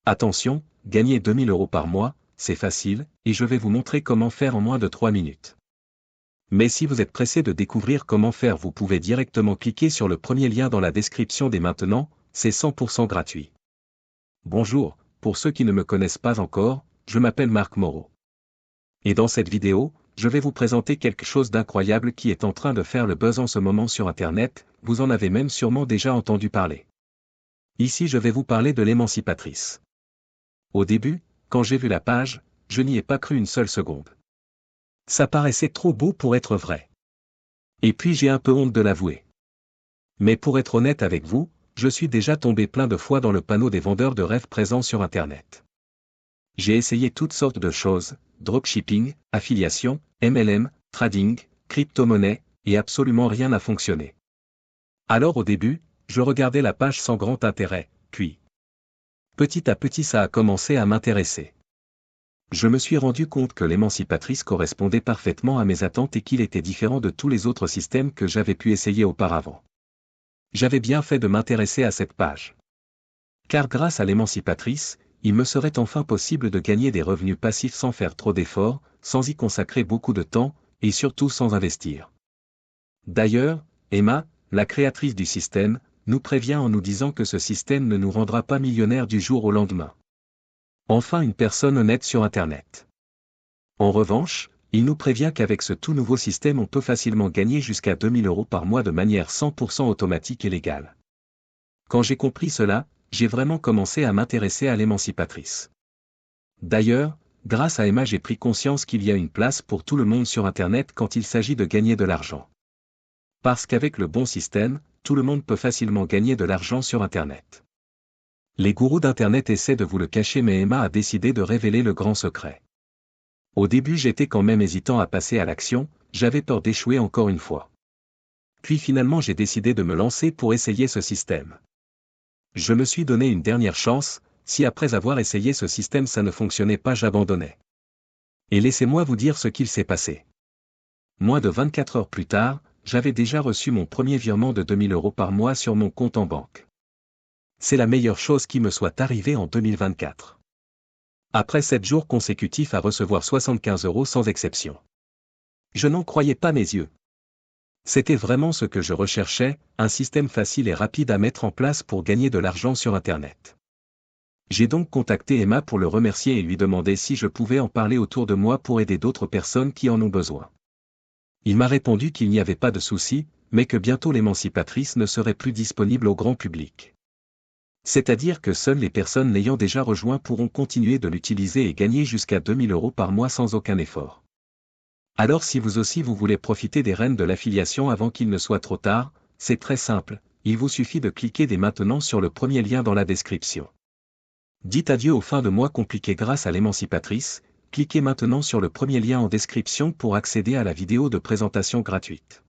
Attention, gagner 2000 € par mois, c'est facile, et je vais vous montrer comment faire en moins de 3 minutes. Mais si vous êtes pressé de découvrir comment faire, vous pouvez directement cliquer sur le premier lien dans la description dès maintenant, c'est 100% gratuit. Bonjour, pour ceux qui ne me connaissent pas encore, je m'appelle Marc Moreau. Et dans cette vidéo, je vais vous présenter quelque chose d'incroyable qui est en train de faire le buzz en ce moment sur Internet, vous en avez même sûrement déjà entendu parler. Ici je vais vous parler de l'émancipatrice. Au début, quand j'ai vu la page, je n'y ai pas cru une seule seconde. Ça paraissait trop beau pour être vrai. Et puis j'ai un peu honte de l'avouer. Mais pour être honnête avec vous, je suis déjà tombé plein de fois dans le panneau des vendeurs de rêves présents sur Internet. J'ai essayé toutes sortes de choses, dropshipping, affiliation, MLM, trading, crypto-monnaie, et absolument rien n'a fonctionné. Alors au début, je regardais la page sans grand intérêt, puis petit à petit ça a commencé à m'intéresser. Je me suis rendu compte que l'émancipatrice correspondait parfaitement à mes attentes et qu'il était différent de tous les autres systèmes que j'avais pu essayer auparavant. J'avais bien fait de m'intéresser à cette page. Car grâce à l'émancipatrice, il me serait enfin possible de gagner des revenus passifs sans faire trop d'efforts, sans y consacrer beaucoup de temps, et surtout sans investir. D'ailleurs, Emma, la créatrice du système, nous prévient en nous disant que ce système ne nous rendra pas millionnaires du jour au lendemain. Enfin une personne honnête sur Internet. En revanche, il nous prévient qu'avec ce tout nouveau système on peut facilement gagner jusqu'à 2000 € par mois de manière 100% automatique et légale. Quand j'ai compris cela, j'ai vraiment commencé à m'intéresser à l'émancipatrice. D'ailleurs, grâce à Emma j'ai pris conscience qu'il y a une place pour tout le monde sur Internet quand il s'agit de gagner de l'argent. Parce qu'avec le bon système, tout le monde peut facilement gagner de l'argent sur Internet. Les gourous d'Internet essaient de vous le cacher mais Emma a décidé de révéler le grand secret. Au début j'étais quand même hésitant à passer à l'action, j'avais peur d'échouer encore une fois. Puis finalement j'ai décidé de me lancer pour essayer ce système. Je me suis donné une dernière chance, si après avoir essayé ce système ça ne fonctionnait pas j'abandonnais. Et laissez-moi vous dire ce qu'il s'est passé. Moins de 24 heures plus tard, j'avais déjà reçu mon premier virement de 2000 € par mois sur mon compte en banque. C'est la meilleure chose qui me soit arrivée en 2024. Après 7 jours consécutifs à recevoir 75 € sans exception. Je n'en croyais pas mes yeux. C'était vraiment ce que je recherchais, un système facile et rapide à mettre en place pour gagner de l'argent sur Internet. J'ai donc contacté Emma pour le remercier et lui demander si je pouvais en parler autour de moi pour aider d'autres personnes qui en ont besoin. Il m'a répondu qu'il n'y avait pas de souci, mais que bientôt l'émancipatrice ne serait plus disponible au grand public. C'est-à-dire que seules les personnes l'ayant déjà rejoint pourront continuer de l'utiliser et gagner jusqu'à 2000 € par mois sans aucun effort. Alors si vous aussi vous voulez profiter des rênes de l'affiliation avant qu'il ne soit trop tard, c'est très simple, il vous suffit de cliquer dès maintenant sur le premier lien dans la description. Dites adieu aux fins de mois compliquées grâce à l'émancipatrice, cliquez maintenant sur le premier lien en description pour accéder à la vidéo de présentation gratuite.